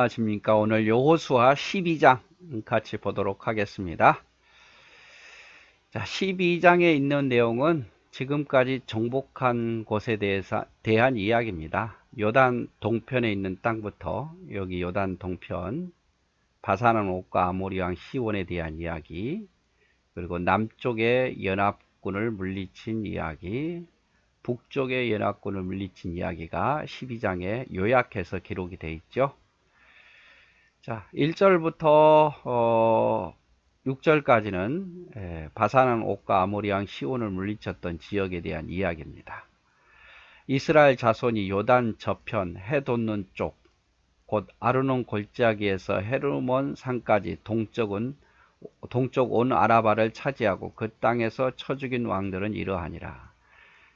안녕하십니까. 오늘 여호수아 12장 같이 보도록 하겠습니다. 자, 12장에 있는 내용은 지금까지 정복한 곳에 대한 이야기입니다. 요단 동편에 있는 땅부터 여기 요단 동편 바산왕 옥과 아모리 왕 시온에 대한 이야기, 그리고 남쪽의 연합군을 물리친 이야기, 북쪽의 연합군을 물리친 이야기가 12장에 요약해서 기록이 되어 있죠. 자, 1절부터 6절까지는 바산왕 옥과 아모리 왕 시온을 물리쳤던 지역에 대한 이야기입니다. 이스라엘 자손이 요단 저편 해 돋는 쪽, 곧 아르논 골짜기에서 헤르몬 산까지 동쪽 온 아라바를 차지하고 그 땅에서 쳐 죽인 왕들은 이러하니라.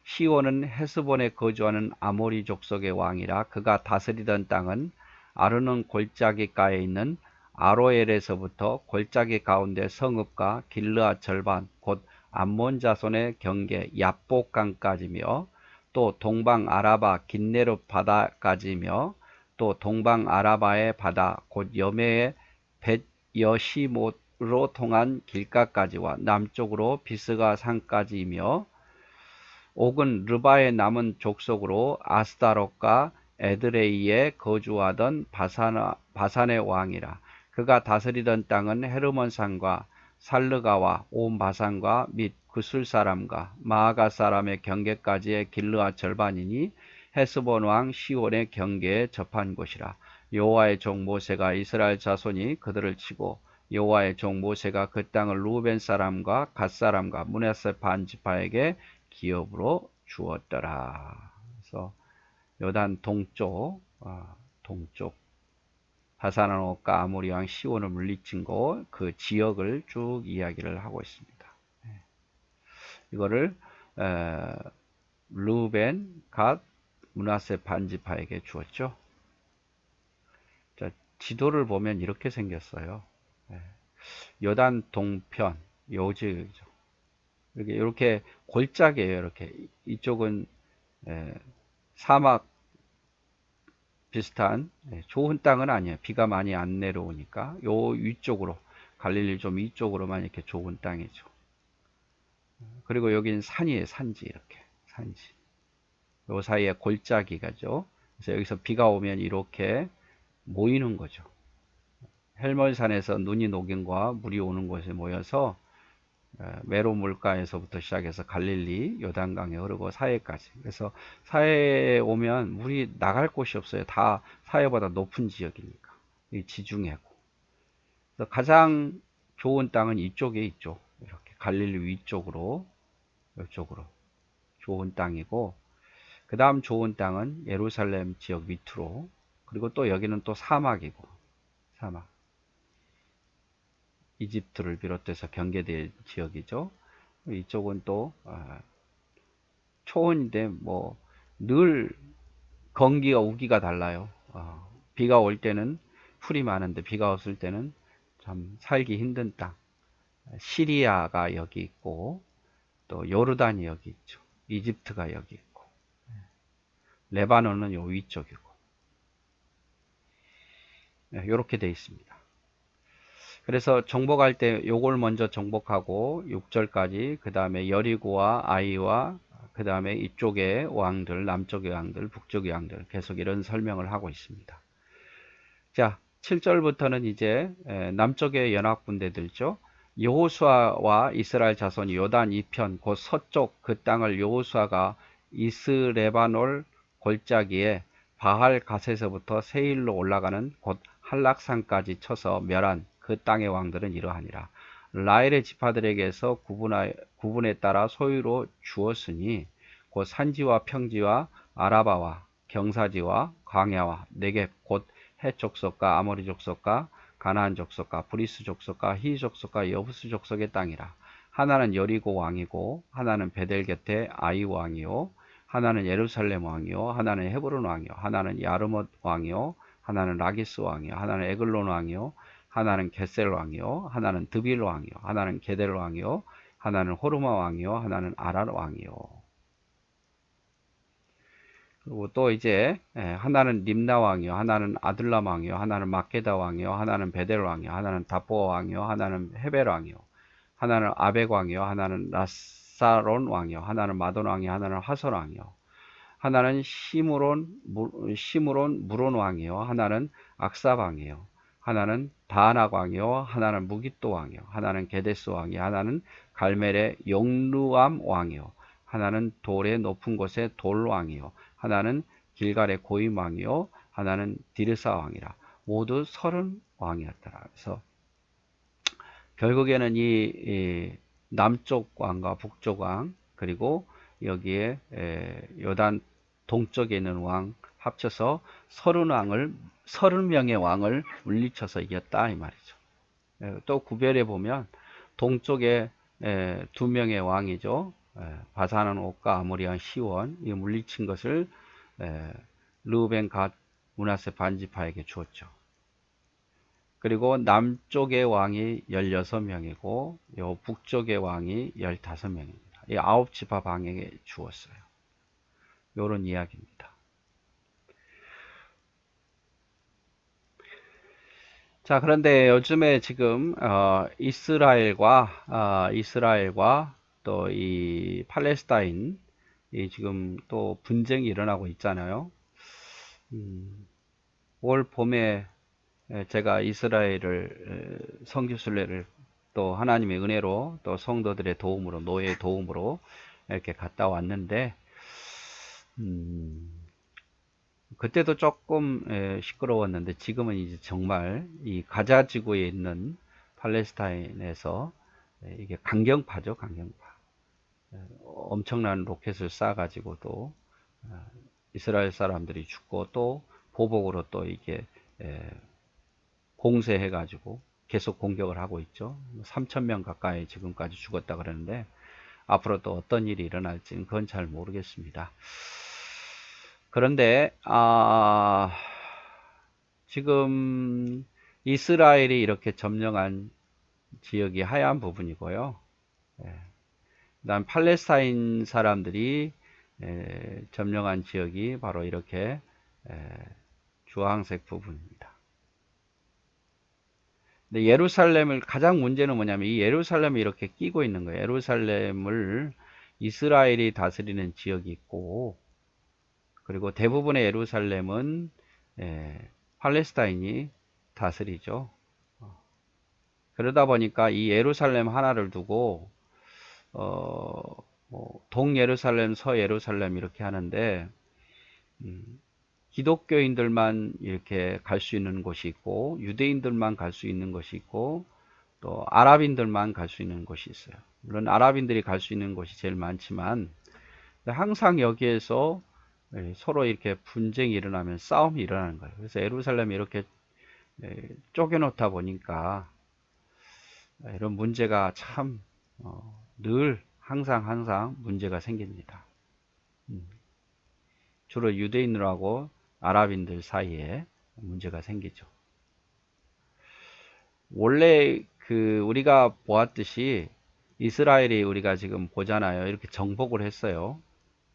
시온은 헤스본에 거주하는 아모리 족속의 왕이라. 그가 다스리던 땅은 아르논 골짜기가에 있는 아로엘에서부터 골짜기 가운데 성읍과 길르앗 절반 곧 암몬 자손의 경계 얍복강까지며, 또 동방 아라바 긴네롯 바다까지며, 또 동방 아라바의 바다 곧 여메의 벳 여시못으로 통한 길가까지와 남쪽으로 비스가 산까지이며, 옥은 르바의 남은 족속으로 아스다롯과 에드레이에 거주하던 바산의 왕이라. 그가 다스리던 땅은 헤르몬 산과 살르가와 온 바산과 및 구술 사람과 마아가 사람의 경계까지의 길르앗 절반이니 헤스본 왕 시온의 경계에 접한 곳이라. 여호와의 종 모세가 이스라엘 자손이 그들을 치고 여호와의 종 모세가 그 땅을 루벤 사람과 갓 사람과 므낫세 반 지파에게 기업으로 주었더라. 그래서 요단 동쪽 바산왕 옥과 아모리 왕 시온을 물리친 곳, 그 지역을 쭉 이야기를 하고 있습니다. 이거를 루벤, 갓, 므낫세 반지파에게 주었죠. 자, 지도를 보면 이렇게 생겼어요. 요단 동편 요지죠. 이렇게 골짜기예요. 이렇게 이쪽은 사막 비슷한 좋은 땅은 아니에요. 비가 많이 안 내려오니까 요 위쪽으로, 갈릴리 좀 위쪽으로만 이렇게 좋은 땅이죠. 그리고 여기는 산이에요. 산지. 이렇게 산지. 요 사이에 골짜기가죠. 그래서 여기서 비가 오면 이렇게 모이는 거죠. 헬몬산에서 눈이 녹인 거와 물이 오는 곳에 모여서 메로 물가에서부터 시작해서 갈릴리 요단강에 흐르고 사해까지. 그래서 사해에 오면 물이 나갈 곳이 없어요. 다 사해보다 높은 지역이니까. 이 지중해고. 그래서 가장 좋은 땅은 이쪽에 있죠. 이렇게 갈릴리 위쪽으로, 이쪽으로 좋은 땅이고, 그 다음 좋은 땅은 예루살렘 지역 밑으로, 그리고 또 여기는 또 사막이고, 사막. 이집트를 비롯해서 경계될 지역이죠. 이쪽은 또 초원인데 뭐 늘 건기가 우기가 달라요. 비가 올 때는 풀이 많은데 비가 없을 때는 참 살기 힘든 땅. 시리아가 여기 있고, 또 요르단이 여기 있죠. 이집트가 여기 있고, 레바논은 요 위쪽이고, 이렇게 돼 있습니다. 그래서 정복할 때 요걸 먼저 정복하고 6절까지, 그 다음에 여리고와 아이와 그 다음에 이쪽의 왕들, 남쪽의 왕들, 북쪽의 왕들, 계속 이런 설명을 하고 있습니다. 자, 7절부터는 이제 남쪽의 연합군대들죠. 여호수아와 이스라엘 자손이 요단 이편 곧 서쪽 그 땅을 여호수아가 이스레바놀 골짜기에 바할 갓에서부터 세일로 올라가는 곧 한락산까지 쳐서 멸한 그 땅의 왕들은 이러하니라. 라헬의 지파들에게서 구분에 따라 소유로 주었으니 곧 산지와 평지와 아라바와 경사지와 광야와 네겝 곧 헷 족속과 아모리 족속과 가나안 족속과 브리스 족속과 히 족속과 여부스 족속의 땅이라. 하나는 여리고 왕이고, 하나는 베델 곁에 아이 왕이요, 하나는 예루살렘 왕이요, 하나는 헤브론 왕이요, 하나는 야르못 왕이요, 하나는 라기스 왕이요, 하나는 에글론 왕이요, 하나는 게셀 왕이요, 하나는 드빌 왕이요, 하나는 게델 왕이요, 하나는 호르마 왕이요, 하나는 아랄 왕이요. 그리고 또 이제 하나는 림나 왕이요, 하나는 아둘람 왕이요, 하나는 마케다 왕이요, 하나는 베델 왕이요, 하나는 다보아 왕이요, 하나는 헤벨 왕이요, 하나는 아벡 왕이요, 하나는 라사론 왕이요, 하나는 마돈 왕이요, 하나는 하솔 왕이요, 하나는 시므론 무론 왕이요, 하나는 악사 왕이요, 하나는 다낙 왕이요, 하나는 무깃도 왕이요, 하나는 게데스 왕이요, 하나는 갈멜의 용루암 왕이요, 하나는 돌의 높은 곳의 돌 왕이요, 하나는 길갈의 고임 왕이요, 하나는 디르사 왕이라. 모두 30 왕이었더라. 그래서 결국에는 이 남쪽 왕과 북쪽 왕, 그리고 여기에 요단 동쪽에 있는 왕 합쳐서 30명의 왕을 물리쳐서 이겼다 이 말이죠. 또 구별해 보면 동쪽에 2명의 왕이죠. 바사는 옥과 아모리와 시원, 이 물리친 것을 르우벤, 갓, 므낫세 반지파에게 주었죠. 그리고 남쪽의 왕이 16명이고 요 북쪽의 왕이 15명입니다. 이 9지파 방에게 주었어요. 요런 이야기입니다. 자, 그런데 요즘에 지금 이스라엘과 또 이 팔레스타인 이 지금 또 분쟁이 일어나고 있잖아요. 올 봄에 제가 이스라엘을 선교순례를 또 하나님의 은혜로 또 성도들의 도움으로, 노예의 도움으로 이렇게 갔다 왔는데 그때도 조금 시끄러웠는데 지금은 이제 정말 이 가자 지구에 있는 팔레스타인에서 이게 강경파죠, 강경파. 엄청난 로켓을 쏴가지고 또 이스라엘 사람들이 죽고 또 보복으로 또 이게 공세해가지고 계속 공격을 하고 있죠. 3,000명 가까이 지금까지 죽었다 그러는데 앞으로 또 어떤 일이 일어날지는 그건 잘 모르겠습니다. 그런데 지금 이스라엘이 이렇게 점령한 지역이 하얀 부분이고요. 그다음 팔레스타인 사람들이 점령한 지역이 바로 이렇게 주황색 부분입니다. 근데 예루살렘을 가장 문제는 뭐냐면 이 예루살렘이 이렇게 끼고 있는 거예요. 예루살렘을 이스라엘이 다스리는 지역이 있고 그리고 대부분의 예루살렘은 팔레스타인이 다스리죠. 그러다 보니까 이 예루살렘 하나를 두고 동예루살렘, 서예루살렘 이렇게 하는데 기독교인들만 이렇게 갈 수 있는 곳이 있고 유대인들만 갈 수 있는 곳이 있고 또 아랍인들만 갈 수 있는 곳이 있어요. 물론 아랍인들이 갈 수 있는 곳이 제일 많지만 항상 여기에서 서로 이렇게 분쟁이 일어나면 싸움이 일어나는 거예요. 그래서 예루살렘이 이렇게 쪼개놓다 보니까 이런 문제가 참 늘 항상 문제가 생깁니다. 주로 유대인들하고 아랍인들 사이에 문제가 생기죠. 원래 우리가 보았듯이 이스라엘이 우리가 지금 보잖아요. 이렇게 정복을 했어요.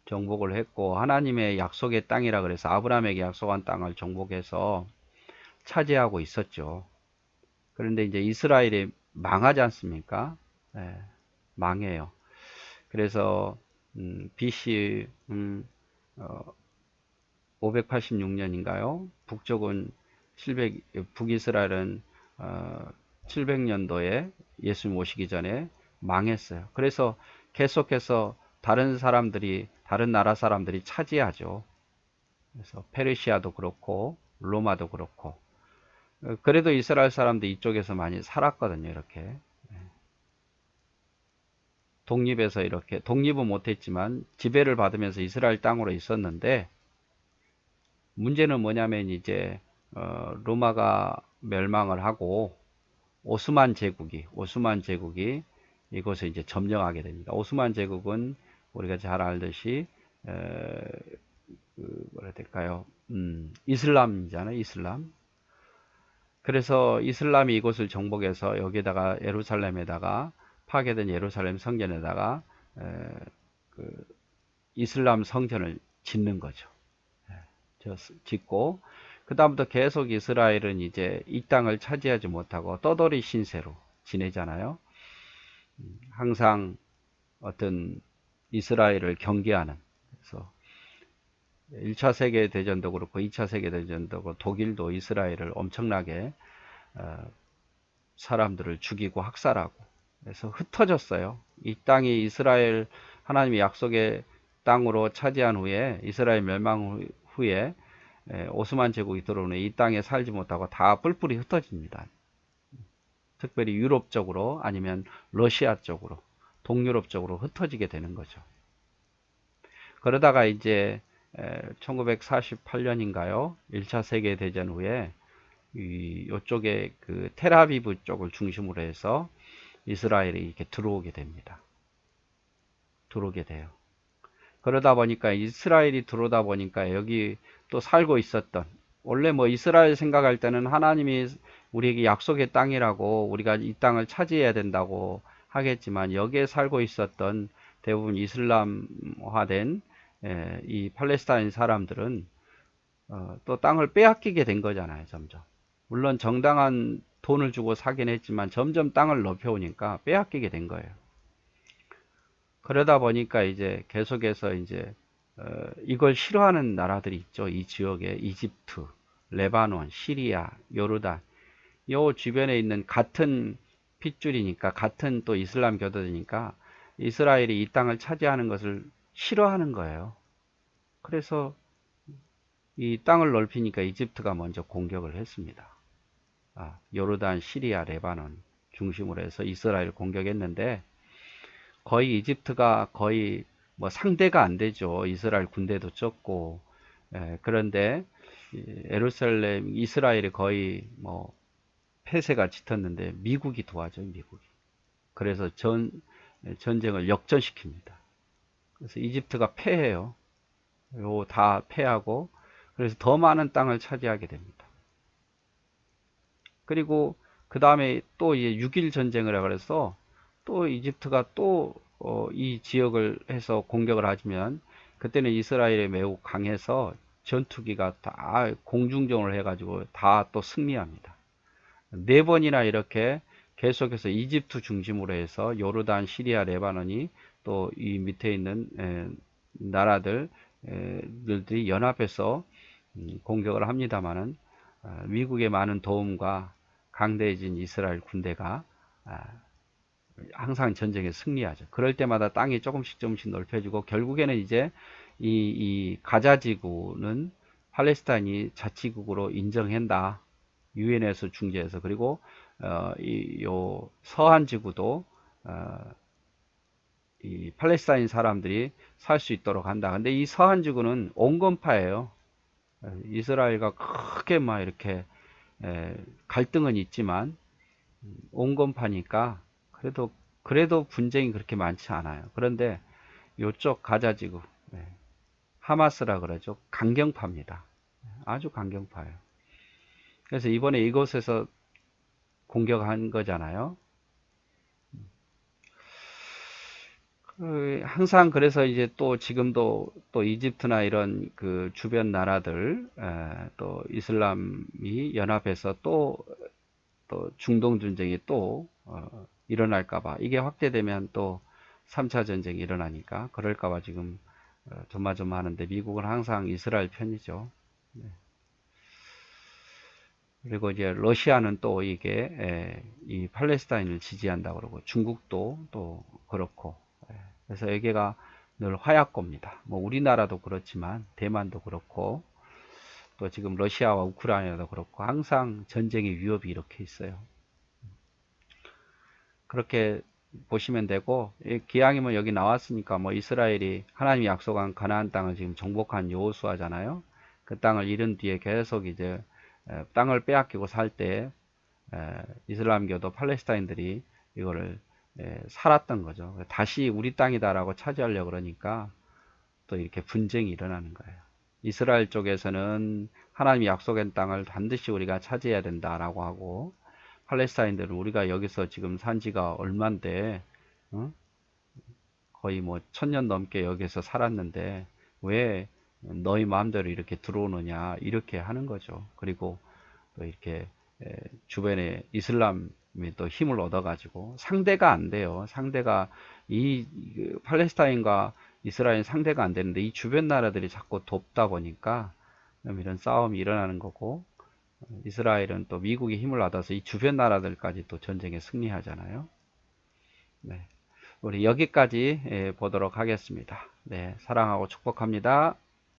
정복을 했고 하나님의 약속의 땅이라 그래서 아브라함에게 약속한 땅을 정복해서 차지하고 있었죠. 그런데 이제 이스라엘이 망하지 않습니까? 망해요. 그래서 BC 586년인가요? 북이스라엘은 700년도에 예수님 오시기 전에 망했어요. 그래서 계속해서 다른 나라 사람들이 차지하죠. 그래서 페르시아도 그렇고 로마도 그렇고 그래도 이스라엘 사람들 이쪽에서 많이 살았거든요. 이렇게 독립해서 이렇게 독립은 못했지만 지배를 받으면서 이스라엘 땅으로 있었는데 문제는 뭐냐면 이제 로마가 멸망을 하고 오스만 제국이 이곳을 이제 점령하게 됩니다. 오스만 제국은 우리가 잘 알듯이 뭐라 될까요? 이슬람이잖아요. 이슬람. 그래서 이슬람이 이곳을 정복해서 여기다가 예루살렘에다가 파괴된 예루살렘 성전에다가 이슬람 성전을 짓는 거죠. 짓고, 그 다음부터 계속 이스라엘은 이제 이 땅을 차지하지 못하고 떠돌이 신세로 지내잖아요. 항상 어떤 이스라엘을 경계하는. 그래서 1차 세계대전도 그렇고 2차 세계대전도 그렇고 독일도 이스라엘을 엄청나게 사람들을 죽이고 학살하고 그래서 흩어졌어요. 이 땅이 이스라엘 하나님의 약속의 땅으로 차지한 후에 이스라엘 멸망 후에 오스만 제국이 들어오는 이 땅에 살지 못하고 다 뿔뿔이 흩어집니다. 특별히 유럽 쪽으로 아니면 러시아 쪽으로 동유럽 쪽으로 흩어지게 되는 거죠. 그러다가 이제 1948년인가요? 1차 세계대전 후에 이쪽에 그 텔아비브 쪽을 중심으로 해서 이스라엘이 이렇게 들어오게 됩니다. 들어오게 돼요. 그러다 보니까 이스라엘이 들어오다 보니까 여기 또 살고 있었던 원래 뭐 이스라엘 생각할 때는 하나님이 우리에게 약속의 땅이라고 우리가 이 땅을 차지해야 된다고 하겠지만 여기에 살고 있었던 대부분 이슬람화된 이 팔레스타인 사람들은 또 땅을 빼앗기게 된 거잖아요. 점점. 물론 정당한 돈을 주고 사긴 했지만 점점 땅을 넓혀오니까 빼앗기게 된 거예요. 그러다 보니까 이제 계속해서 이제 이걸 싫어하는 나라들이 있죠. 이 지역에 이집트, 레바논, 시리아, 요르단 요 주변에 있는 같은 핏줄이니까 같은 또 이슬람 교도니까 이스라엘이 이 땅을 차지하는 것을 싫어하는 거예요. 그래서 이 땅을 넓히니까 이집트가 먼저 공격을 했습니다. 요르단, 시리아, 레바논 중심으로 해서 이스라엘 공격했는데 거의 이집트가 거의 뭐 상대가 안 되죠. 이스라엘 군대도 적고 그런데 예루살렘 이스라엘이 거의 뭐 폐쇄가 짙었는데 미국이 도와줘요. 미국이. 그래서 전쟁을 역전시킵니다. 그래서 이집트가 패해요. 요 다 패하고 그래서 더 많은 땅을 차지하게 됩니다. 그리고 그 다음에 또 6.1 전쟁을 그래서 또 이집트가 또 이 지역을 해서 공격을 하지만 그때는 이스라엘이 매우 강해서 전투기가 다 공중전을 해가지고 다 또 승리합니다. 4번이나 이렇게 계속해서 이집트 중심으로 해서 요르단, 시리아, 레바논이 또 이 밑에 있는 나라들이 연합해서 공격을 합니다만은 미국의 많은 도움과 강대해진 이스라엘 군대가 항상 전쟁에 승리하죠. 그럴 때마다 땅이 조금씩 넓혀지고 결국에는 이제 이 가자 지구는 팔레스타인이 자치국으로 인정한다. 유엔에서 중재해서 그리고 요 서한 지구도 이 팔레스타인 사람들이 살 수 있도록 한다. 근데 이 서한 지구는 온건파예요. 이스라엘과 크게 막 이렇게 갈등은 있지만 온건파니까 그래도 분쟁이 그렇게 많지 않아요. 그런데 요쪽 가자지구 하마스라 그러죠. 강경파입니다. 아주 강경파예요. 그래서 이번에 이곳에서 공격한 거잖아요. 항상 그래서 이제 또 지금도 또 이집트나 이런 그 주변 나라들 또 이슬람이 연합해서 또 중동 전쟁이 또 일어날까봐 이게 확대되면 또 3차 전쟁이 일어나니까 그럴까봐 지금 조마조마하는데 미국은 항상 이스라엘 편이죠. 그리고 이제 러시아는 또 이게 이 팔레스타인을 지지한다 그러고 중국도 또 그렇고 그래서 여기가 늘 화약고입니다. 뭐 우리나라도 그렇지만 대만도 그렇고 또 지금 러시아와 우크라이나도 그렇고 항상 전쟁의 위협이 이렇게 있어요. 그렇게 보시면 되고 기왕이면 여기 나왔으니까 뭐 이스라엘이 하나님이 약속한 가나안 땅을 지금 정복한 여호수아잖아요. 그 땅을 잃은 뒤에 계속 이제 땅을 빼앗기고 살 때 이슬람교도 팔레스타인들이 이거를 살았던 거죠. 다시 우리 땅이다라고 차지하려고 그러니까 또 이렇게 분쟁이 일어나는 거예요. 이스라엘 쪽에서는 하나님이 약속한 땅을 반드시 우리가 차지해야 된다라고 하고 팔레스타인들은 우리가 여기서 지금 산 지가 얼만데 거의 뭐 1000년 넘게 여기서 살았는데 왜 너희 마음대로 이렇게 들어오느냐 이렇게 하는 거죠. 그리고 또 이렇게 주변에 이슬람이 또 힘을 얻어가지고 상대가 안 돼요. 상대가 팔레스타인과 이스라엘 상대가 안 되는데 이 주변 나라들이 자꾸 돕다 보니까 이런 싸움이 일어나는 거고, 이스라엘은 또 미국의 힘을 얻어서 이 주변 나라들까지 또 전쟁에 승리하잖아요. 네, 우리 여기까지 보도록 하겠습니다. 네, 사랑하고 축복합니다.